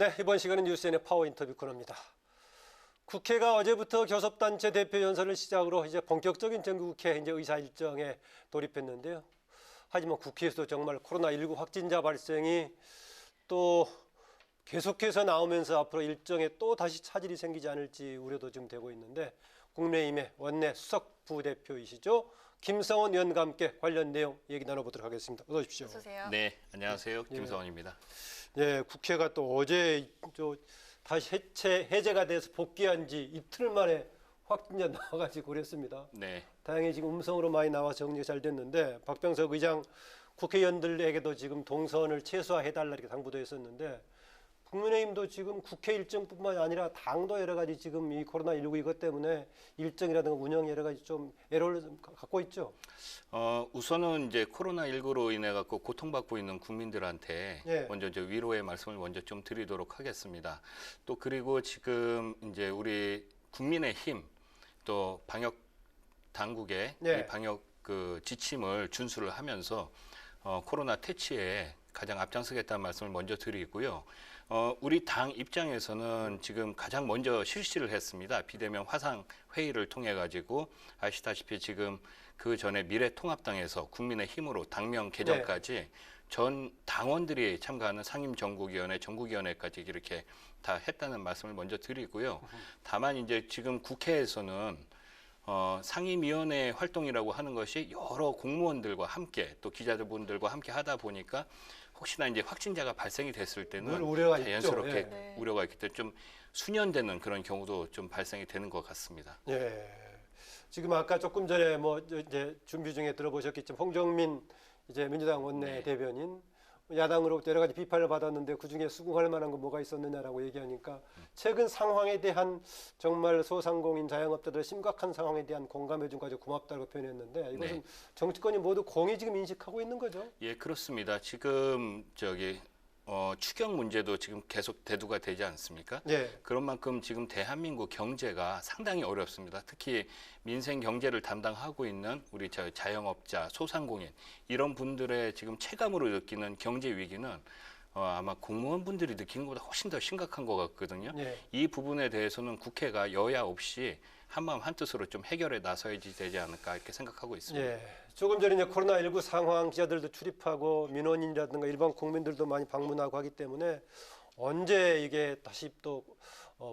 네, 이번 시간은 뉴스N의 파워 인터뷰 코너입니다. 국회가 어제부터 교섭단체 대표 연설을 시작으로 이제 본격적인 정기국회 이제 의사 일정에 돌입했는데요. 하지만 국회에서도 정말 코로나19 확진자 발생이 또 계속해서 나오면서 앞으로 일정에 또 다시 차질이 생기지 않을지 우려도 좀 되고 있는데, 국민의힘의 원내 수석 부대표이시죠, 김성원 의원과 함께 관련 내용 얘기 나눠보도록 하겠습니다. 어서 오십시오. 어서 오세요. 네, 안녕하세요. 김성원입니다. 예, 국회가 또 어제 다시 해제가 돼서 복귀한 지 이틀 만에 확진자 나와가지고 그랬습니다. 네. 다행히 지금 음성으로 많이 나와서 정리가 잘 됐는데, 박병석 의장 국회의원들에게도 지금 동선을 최소화해달라 이렇게 당부도 했었는데, 국민의힘도 지금 국회 일정뿐만 아니라 당도 여러 가지 지금 이 코로나19 이것 때문에 일정이라든가 운영 여러 가지 좀 애로를 좀 갖고 있죠. 우선은 이제 코로나19로 인해 갖고 고통받고 있는 국민들한테 예. 먼저 이제 위로의 말씀을 먼저 좀 드리도록 하겠습니다. 또 그리고 지금 이제 우리 국민의힘 또 방역 당국의 예. 이 방역 그 지침을 준수를 하면서 코로나 퇴치에 가장 앞장서겠다는 말씀을 먼저 드리고요. 우리 당 입장에서는 지금 가장 먼저 실시를 했습니다. 비대면 화상 회의를 통해 가지고 아시다시피 지금 그 전에 미래통합당에서 국민의힘으로 당명 개정까지 전 당원들이 참가하는 상임정국위원회, 전국위원회까지 이렇게 다 했다는 말씀을 먼저 드리고요. 다만 이제 지금 국회에서는 상임위원회 활동이라고 하는 것이 여러 공무원들과 함께 또 기자분들과 함께 하다 보니까 혹시나 이제 확진자가 발생이 됐을 때는 우려가 자연스럽게 있죠. 네. 우려가 있기 때문에 좀 수년되는 그런 경우도 좀 발생이 되는 것 같습니다. 예. 지금 아까 조금 전에 뭐 이제 준비 중에 들어보셨겠지만, 홍정민 이제 민주당 원내 네. 대변인 야당으로부터 여러 가지 비판을 받았는데 그중에 수긍할 만한 건 뭐가 있었느냐라고 얘기하니까, 최근 상황에 대한 정말 소상공인 자영업자들의 심각한 상황에 대한 공감해 준 가지고 고맙다고 표현했는데, 이것은 네. 정치권이 모두 공히 지금 인식하고 있는 거죠. 예, 그렇습니다. 지금 추경 문제도 지금 계속 대두가 되지 않습니까? 예. 그런 만큼 지금 대한민국 경제가 상당히 어렵습니다. 특히 민생 경제를 담당하고 있는 우리 자영업자, 소상공인 이런 분들의 지금 체감으로 느끼는 경제 위기는 아마 공무원분들이 느끼는 것보다 훨씬 더 심각한 것 같거든요. 예. 이 부분에 대해서는 국회가 여야 없이 한마음 한뜻으로 좀 해결에 나서야지 되지 않을까 이렇게 생각하고 있습니다. 예. 조금 전에 이제 코로나19 상황 기자들도 출입하고 민원인이라든가 일반 국민들도 많이 방문하고 하기 때문에 언제 이게 다시 또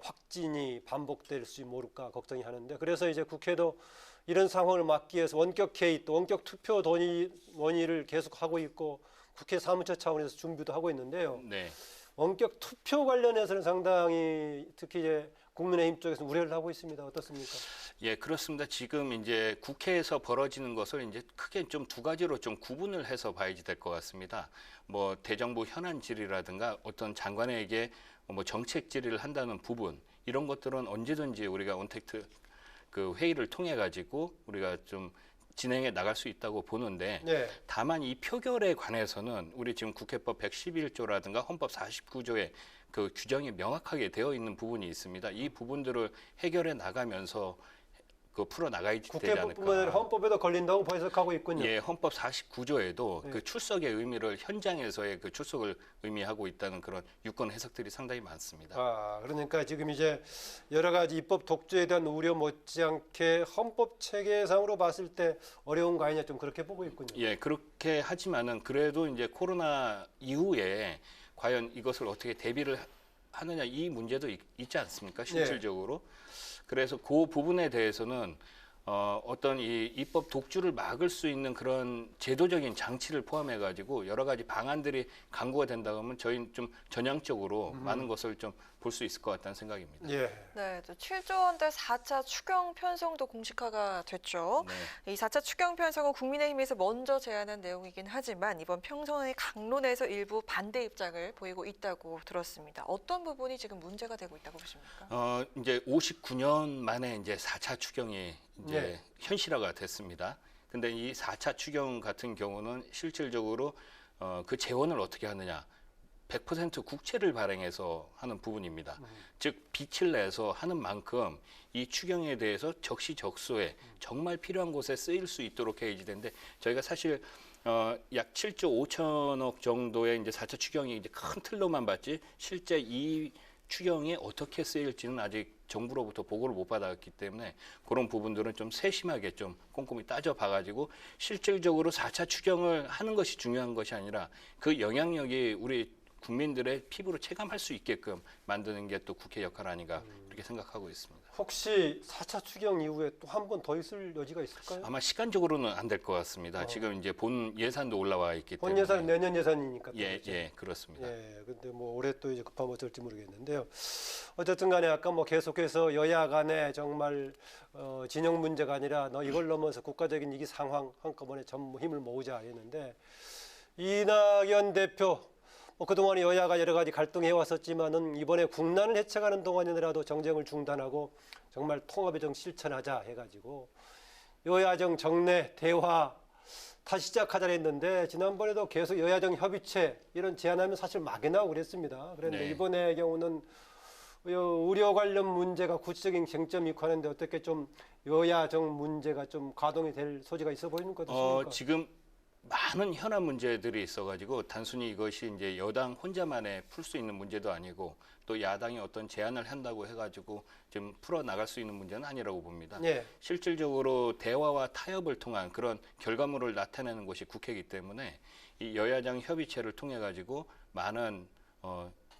확진이 반복될지 모를까 걱정이 하는데, 그래서 이제 국회도 이런 상황을 막기 위해서 원격 회의 또 원격 투표 논의를 계속 하고 있고 국회 사무처 차원에서 준비도 하고 있는데요. 네. 원격 투표 관련해서는 상당히 특히 이제 국민의힘 쪽에서 우려를 하고 있습니다. 어떻습니까? 예, 그렇습니다. 지금 이제 국회에서 벌어지는 것을 이제 크게 좀 두 가지로 좀 구분을 해서 봐야지 될 것 같습니다. 뭐 대정부 현안 질의라든가 어떤 장관에게 뭐 정책 질의를 한다는 부분, 이런 것들은 언제든지 우리가 언택트 그 회의를 통해 가지고 우리가 좀 진행해 나갈 수 있다고 보는데, 네. 다만 이 표결에 관해서는 우리 지금 국회법 111조라든가 헌법 49조에 그 규정이 명확하게 되어 있는 부분이 있습니다. 이 부분들을 해결해 나가면서 그 풀어 나가야지 되지 국회법뿐만 아니라 않을까. 헌법에도 걸린다고 해석하고 있군요. 예, 헌법 49조에도 네. 그 출석의 의미를 현장에서의 그 출석을 의미하고 있다는 그런 유권 해석들이 상당히 많습니다. 그러니까 지금 이제 여러 가지 입법 독주에 대한 우려 못지않게 헌법 체계상으로 봤을 때 어려운 거 아니냐, 좀 그렇게 보고 있군요. 예, 그렇게 하지만은 그래도 이제 코로나 이후에 과연 이것을 어떻게 대비를 하느냐, 이 문제도 있지 않습니까? 실질적으로. 그래서 그 부분에 대해서는 어떤 이 입법 독주를 막을 수 있는 그런 제도적인 장치를 포함해 가지고 여러 가지 방안들이 강구가 된다 그러면 저희는 좀 전향적으로 많은 것을 좀 볼 수 있을 것 같다는 생각입니다. 예. 네, 또 7조 원대 4차 추경 편성도 공식화가 됐죠. 네. 이 4차 추경 편성은 국민의힘에서 먼저 제안한 내용이긴 하지만 이번 평선의 강론에서 일부 반대 입장을 보이고 있다고 들었습니다. 어떤 부분이 지금 문제가 되고 있다고 보십니까? 이제 59년 만에 이제 4차 추경이 이제 네. 현실화가 됐습니다. 근데 이 4차 추경 같은 경우는 실질적으로 그 재원을 어떻게 하느냐, 100% 국채를 발행해서 하는 부분입니다. 즉 빚을 내서 하는 만큼 이 추경에 대해서 적시적소에 정말 필요한 곳에 쓰일 수 있도록 해야지 되는데 저희가 사실 약 7조 5천억 정도의 이제 4차 추경이 이제 큰 틀로만 봤지 실제 이 추경이 어떻게 쓰일지는 아직 정부로부터 보고를 못 받았기 때문에 그런 부분들은 좀 세심하게 좀 꼼꼼히 따져봐가지고 실질적으로 4차 추경을 하는 것이 중요한 것이 아니라 그 영향력이 우리 국민들의 피부로 체감할 수 있게끔 만드는 게 또 국회 역할 아닌가 이렇게 생각하고 있습니다. 혹시 4차 추경 이후에 또 한 번 더 있을 여지가 있을까요? 아마 시간적으로는 안 될 것 같습니다. 지금 이제 본 예산도 올라와 있기 때문에. 본 예산은 내년 예산이니까. 또 예, 그렇죠. 예, 그렇습니다. 예, 근데 뭐 올해 또 이제 급하면 어쩔지 모르겠는데요. 어쨌든 간에 아까 뭐 계속해서 여야 간에 정말 진영 문제가 아니라 이걸 넘어서 국가적인 위기 상황 한꺼번에 전부 힘을 모으자 했는데 이낙연 대표 그동안 여야가 여러 가지 갈등해 왔었지만은 이번에 국난을 헤쳐가는 동안이라도 정쟁을 중단하고 정말 통합의 정 실천하자 해가지고 여야정 정례 대화 다시 시작하자 했는데 지난번에도 계속 여야정 협의체 이런 제안하면 사실 막연하고 그랬습니다. 그런데 네. 이번의 경우는 의료 관련 문제가 구체적인 쟁점이 있고 하는데 어떻게 좀 여야정 문제가 좀 가동이 될 소지가 있어 보이는 것 같습니까? 지금 많은 현안 문제들이 있어가지고 단순히 이것이 이제 여당 혼자만에 풀 수 있는 문제도 아니고 또 야당이 어떤 제안을 한다고 해가지고 좀 풀어 나갈 수 있는 문제는 아니라고 봅니다. 예. 실질적으로 대화와 타협을 통한 그런 결과물을 나타내는 것이 국회이기 때문에 이 여야정 협의체를 통해 가지고 많은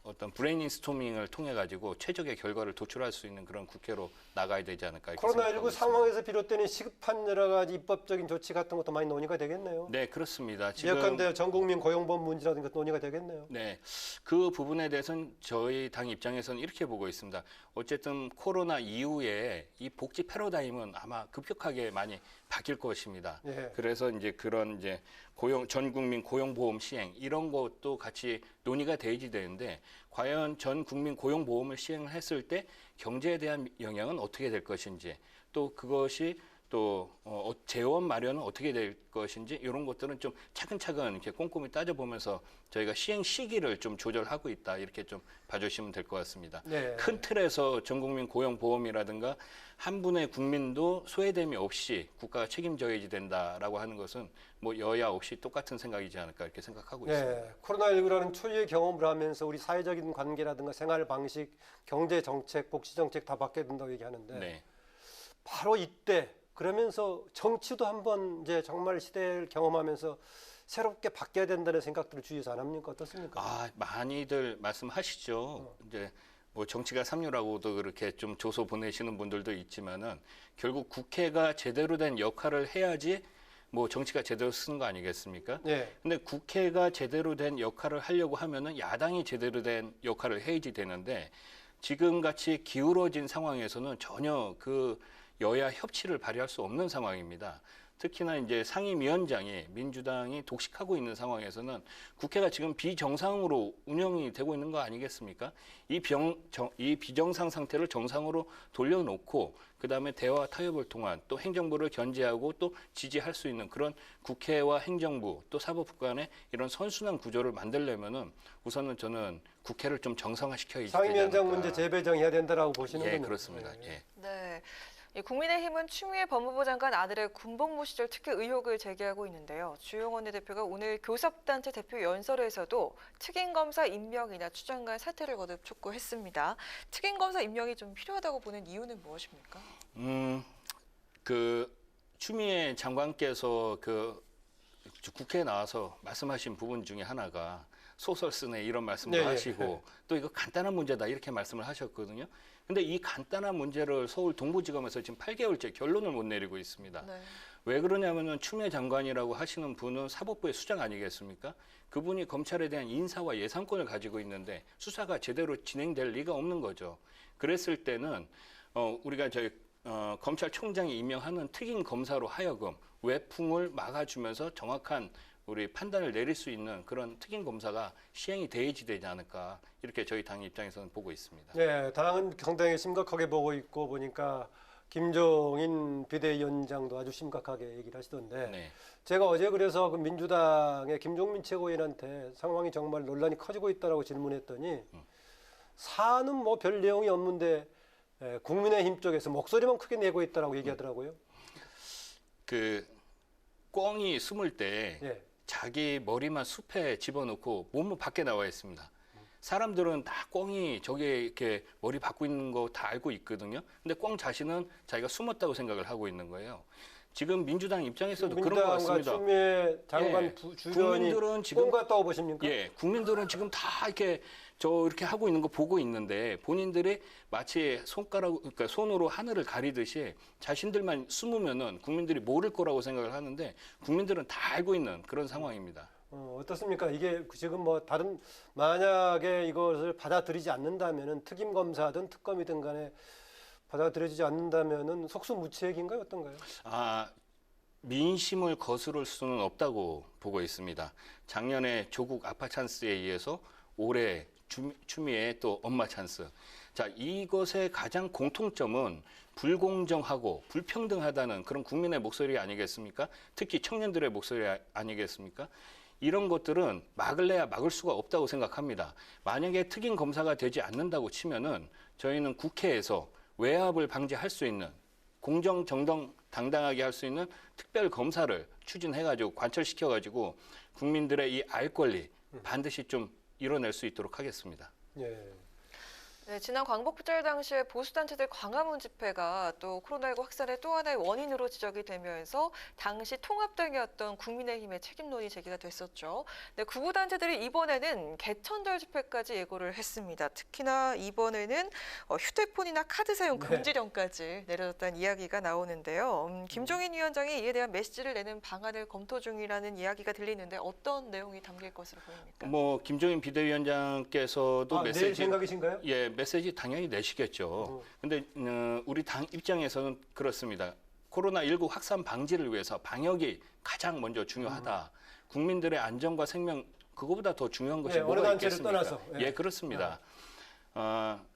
어떤 브레인스토밍을 통해 가지고 최적의 결과를 도출할 수 있는 그런 국회로 나가야 되지 않을까 이렇게 생각하고 코로나19 있습니다. 상황에서 비롯되는 시급한 여러 가지 입법적인 조치 같은 것도 많이 논의가 되겠네요. 네, 그렇습니다. 지금 예컨대 전국민 고용보험 문제라든 가 논의가 되겠네요. 네, 그 부분에 대해서는 저희 당 입장에서는 이렇게 보고 있습니다. 어쨌든 코로나 이후에 이 복지 패러다임은 아마 급격하게 많이 바뀔 것입니다. 예. 그래서 이제 그런 이제 전 국민 고용보험 시행 이런 것도 같이 논의가 돼야지 되는데 과연 전 국민 고용보험을 시행을 했을 때 경제에 대한 영향은 어떻게 될 것인지 또 그것이 또 재원 마련은 어떻게 될 것인지 이런 것들은 좀 차근차근 이렇게 꼼꼼히 따져보면서 저희가 시행 시기를 좀 조절하고 있다 이렇게 좀 봐주시면 될 것 같습니다. 네. 큰 틀에서 전국민 고용보험이라든가 한 분의 국민도 소외됨이 없이 국가가 책임져야지 된다라고 하는 것은 뭐 여야 없이 똑같은 생각이지 않을까 이렇게 생각하고 있습니다. 네, 코로나19라는 초유의 경험을 하면서 우리 사회적인 관계라든가 생활 방식, 경제 정책, 복지 정책 다 바뀌어야 된다고 얘기하는데 네. 바로 이때 그러면서 정치도 한번 이제 정말 시대를 경험하면서 새롭게 바뀌어야 된다는 생각들을 주위에서 안 합니까? 어떻습니까? 아, 많이들 말씀하시죠. 이제 뭐 정치가 삼류라고도 그렇게 좀 조소 보내시는 분들도 있지만은 결국 국회가 제대로 된 역할을 해야지 뭐 정치가 제대로 쓰는 거 아니겠습니까? 네. 근데 국회가 제대로 된 역할을 하려고 하면은 야당이 제대로 된 역할을 해야지 되는데 지금 같이 기울어진 상황에서는 전혀 그 여야 협치를 발휘할 수 없는 상황입니다. 특히나 이제 상임위원장이 민주당이 독식하고 있는 상황에서는 국회가 지금 비정상으로 운영이 되고 있는 거 아니겠습니까? 이 비정상 상태를 정상으로 돌려놓고 그다음에 대화 타협을 통한 또 행정부를 견제하고 또 지지할 수 있는 그런 국회와 행정부 또 사법부 간의 이런 선순환 구조를 만들려면은 우선은 저는 국회를 좀 정상화시켜야 되지 않을까. 상임위원장 문제 재배정해야 된다라고 보시는군요. 예, 그렇습니다. 예. 네. 이 국민의힘은 추미애 법무부 장관 아들의 군복무 시절 특혜 의혹을 제기하고 있는데요. 주영 원내대표가 오늘 교섭단체 대표 연설에서도 특임검사 임명이나 추장관 사퇴를 거듭 촉구했습니다. 특임검사 임명이 좀 필요하다고 보는 이유는 무엇입니까? 그 추미애 장관께서 그 국회에 나와서 말씀하신 부분 중에 하나가 소설 쓰네 이런 말씀을 네, 하시고 네. 또 이거 간단한 문제다 이렇게 말씀을 하셨거든요. 근데 이 간단한 문제를 서울 동부지검에서 지금 8개월째 결론을 못 내리고 있습니다. 네. 왜 그러냐면은 추미애 장관이라고 하시는 분은 사법부의 수장 아니겠습니까? 그분이 검찰에 대한 인사와 예산권을 가지고 있는데 수사가 제대로 진행될 리가 없는 거죠. 그랬을 때는 우리가 검찰총장이 임명하는 특임 검사로 하여금 외풍을 막아주면서 정확한 우리 판단을 내릴 수 있는 그런 특임 검사가 시행이 돼야지 되지 않을까 이렇게 저희 당 입장에서는 보고 있습니다. 네, 당은 상당히 심각하게 보고 있고 보니까 김종인 비대위원장도 아주 심각하게 얘기를 하시던데 네. 제가 어제 그래서 그 민주당의 김종민 최고위원한테 상황이 정말 논란이 커지고 있다라고 질문했더니 사안은 뭐 별 내용이 없는데 국민의힘 쪽에서 목소리만 크게 내고 있다라고 얘기하더라고요. 그 꿩이 숨을 때 예. 자기 머리만 숲에 집어넣고 몸은 밖에 나와 있습니다. 사람들은 다 꿩이 저게 이렇게 머리 박고 있는 거 다 알고 있거든요. 근데 꿩 자신은 자기가 숨었다고 생각을 하고 있는 거예요. 지금 민주당 입장에서도 그런 것 민주당과 같습니다. 추미애 장관 예. 주변이 국민들은 지금 꽁 같다고 보십니까? 예, 국민들은 지금 다 이렇게 이렇게 하고 있는 거 보고 있는데 본인들이 마치 그러니까 손으로 하늘을 가리듯이 자신들만 숨으면은 국민들이 모를 거라고 생각을 하는데 국민들은 다 알고 있는 그런 상황입니다. 어떻습니까? 이게 지금 뭐 다른 만약에 이것을 받아들이지 않는다면은 특임 검사든 특검이든 간에 받아들여지지 않는다면은 속수무책인가요? 어떤가요? 민심을 거스를 수는 없다고 보고 있습니다. 작년에 조국 아빠 찬스에 의해서 올해 추미애 또 엄마 찬스. 자, 이것의 가장 공통점은 불공정하고 불평등하다는 그런 국민의 목소리 아니겠습니까? 특히 청년들의 목소리 아니겠습니까? 이런 것들은 막을래야 막을 수가 없다고 생각합니다. 만약에 특임 검사가 되지 않는다고 치면은 저희는 국회에서 외압을 방지할 수 있는 공정, 정당, 당당하게 할 수 있는 특별 검사를 추진해가지고 관철시켜가지고 국민들의 이 알 권리 반드시 좀 이뤄낼 수 있도록 하겠습니다. 예. 네, 지난 광복절 당시에 보수단체들 광화문 집회가 또 코로나19 확산의 또 하나의 원인으로 지적이 되면서 당시 통합당이었던 국민의힘의 책임론이 제기가 됐었죠. 네, 구구단체들이 이번에는 개천절 집회까지 예고를 했습니다. 특히나 이번에는 휴대폰이나 카드 사용 금지령까지 내려졌다는 이야기가 나오는데요. 김종인 위원장이 이에 대한 메시지를 내는 방안을 검토 중이라는 이야기가 들리는데 어떤 내용이 담길 것으로 보입니까? 뭐 김종인 비대위원장께서도 내일 메시지 생각이신가요? 예, 메시지 당연히 내시겠죠. 근데 우리 당 입장에서는 그렇습니다. 코로나19 확산 방지를 위해서 방역이 가장 먼저 중요하다. 국민들의 안전과 생명 그거보다 더 중요한 것이 예, 어느 뭐가 단체를 있겠습니까? 떠나서. 예, 그렇습니다.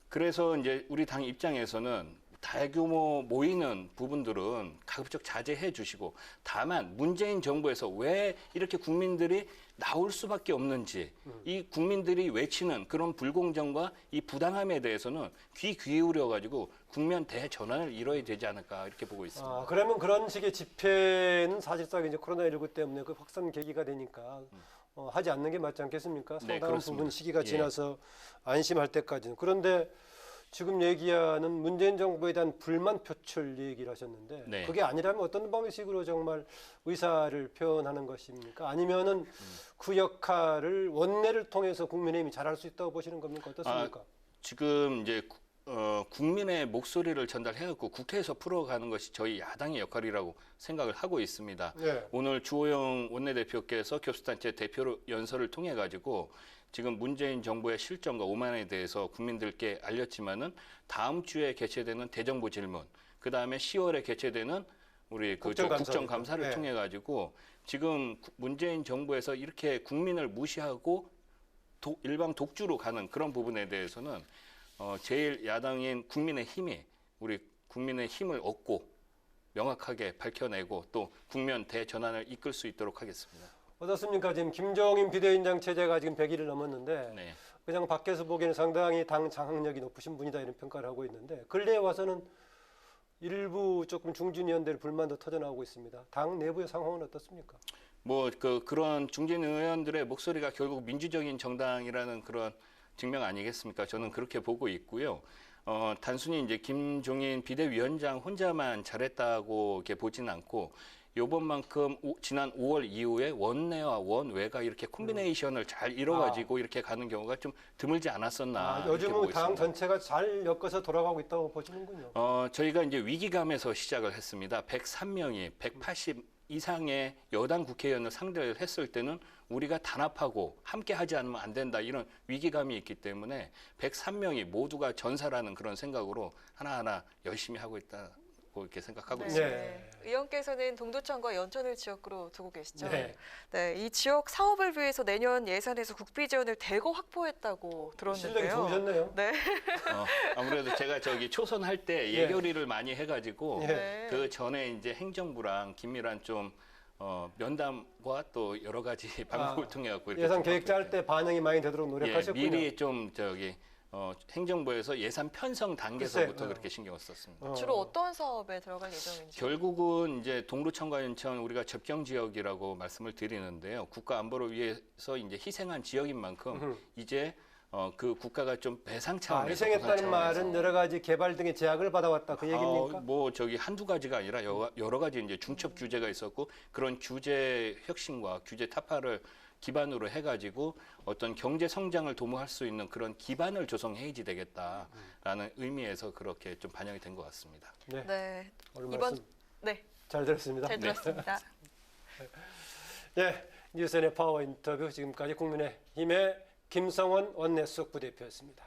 그래서 이제 우리 당 입장에서는 대규모 모이는 부분들은 가급적 자제해 주시고 다만 문재인 정부에서 왜 이렇게 국민들이 나올 수밖에 없는지 이 국민들이 외치는 그런 불공정과 이 부당함에 대해서는 귀 기울여 가지고 국면 대전환을 이뤄야 되지 않을까 이렇게 보고 있습니다. 그러면 그런 식의 집회는 사실상 이제 코로나19 때문에 그 확산 계기가 되니까 하지 않는 게 맞지 않겠습니까? 네, 상당한 그렇습니다. 부분 시기가 예. 지나서 안심할 때까지는. 그런데 지금 얘기하는 문재인 정부에 대한 불만 표출 얘기를 하셨는데 네. 그게 아니라면 어떤 방식으로 정말 의사를 표현하는 것입니까? 아니면은 그 역할을 원내를 통해서 국민의힘이 잘할 수 있다고 보시는 겁니까? 어떻습니까? 지금 이제 국민의 목소리를 전달해갖고 국회에서 풀어가는 것이 저희 야당의 역할이라고 생각을 하고 있습니다. 네. 오늘 주호영 원내대표께서 교수단체 대표 연설을 통해 가지고 지금 문재인 정부의 실정과 오만에 대해서 국민들께 알렸지만은 다음 주에 개최되는 대정부 질문, 그 다음에 10월에 개최되는 우리 국정감사를 네. 통해 가지고 지금 문재인 정부에서 이렇게 국민을 무시하고 일방 독주로 가는 그런 부분에 대해서는 제일 야당인 국민의힘이 우리 국민의 힘을 얻고 명확하게 밝혀내고 또 국면 대전환을 이끌 수 있도록 하겠습니다. 어떻습니까? 지금 김종인 비대위원장 체제가 지금 100일을 넘었는데 네. 그냥 밖에서 보기에는 상당히 당 장악력이 높으신 분이다 이런 평가를 하고 있는데 근래에 와서는 일부 조금 중진위원들 불만도 터져나오고 있습니다. 당 내부의 상황은 어떻습니까? 뭐 그런 중진 의원들의 목소리가 결국 민주적인 정당이라는 그런 증명 아니겠습니까? 저는 그렇게 보고 있고요. 단순히 이제 김종인 비대위원장 혼자만 잘했다고 이렇게 보지는 않고 요번만큼 지난 5월 이후에 원내와 원외가 이렇게 콤비네이션을 잘 이뤄가지고 이렇게 가는 경우가 좀 드물지 않았었나. 이렇게 요즘은 보고 당 있습니다. 전체가 잘 엮어서 돌아가고 있다고 보시는군요. 저희가 이제 위기감에서 시작을 했습니다. 103명이 180 이상의 여당 국회의원을 상대를 했을 때는 우리가 단합하고 함께 하지 않으면 안 된다 이런 위기감이 있기 때문에 103명이 모두가 전사라는 그런 생각으로 하나하나 열심히 하고 있다 이렇게 생각하고 네. 있습니다. 네. 의원께서는 동두천과 연천을 지역구로 두고 계시죠. 네. 네, 이 지역 사업을 위해서 내년 예산에서 국비 지원을 대거 확보했다고 실력이 들었는데요. 좋으셨네요. 네. 아무래도 제가 저기 초선할 때 네. 예결위를 많이 해가지고 네. 그 전에 이제 행정부랑 긴밀한 좀 면담과 또 여러 가지 방법을 통해 갖고 이렇게 예산 좀 계획 짤 때 반영이 많이 되도록 예, 노력하셨군요. 미리 좀 저기 행정부에서 예산 편성 단계서부터 글쎄, 그렇게 신경을 썼습니다. 주로 어떤 사업에 들어갈 예정인지. 결국은 이제 동두천과 연천 우리가 접경 지역이라고 말씀을 드리는데요. 국가 안보를 위해서 이제 희생한 지역인 만큼 이제 그 국가가 좀 배상 차원에서 희생했다는 보상 말은 차원에서 여러 가지 개발 등의 제약을 받아왔다 그 얘기입니까? 뭐 저기 한두 가지가 아니라 여러 가지 이제 중첩 규제가 있었고 그런 규제 혁신과 규제 타파를 기반으로 해가지고 어떤 경제 성장을 도모할 수 있는 그런 기반을 조성해야지 되겠다라는 의미에서 그렇게 좀 반영이 된 것 같습니다. 네. 네. 오늘 이번 말씀 네, 잘 들었습니다. 잘 들었습니다. 네, 뉴스N의 파워 인터뷰 지금까지 국민의힘의 김성원 원내수석 부대표였습니다.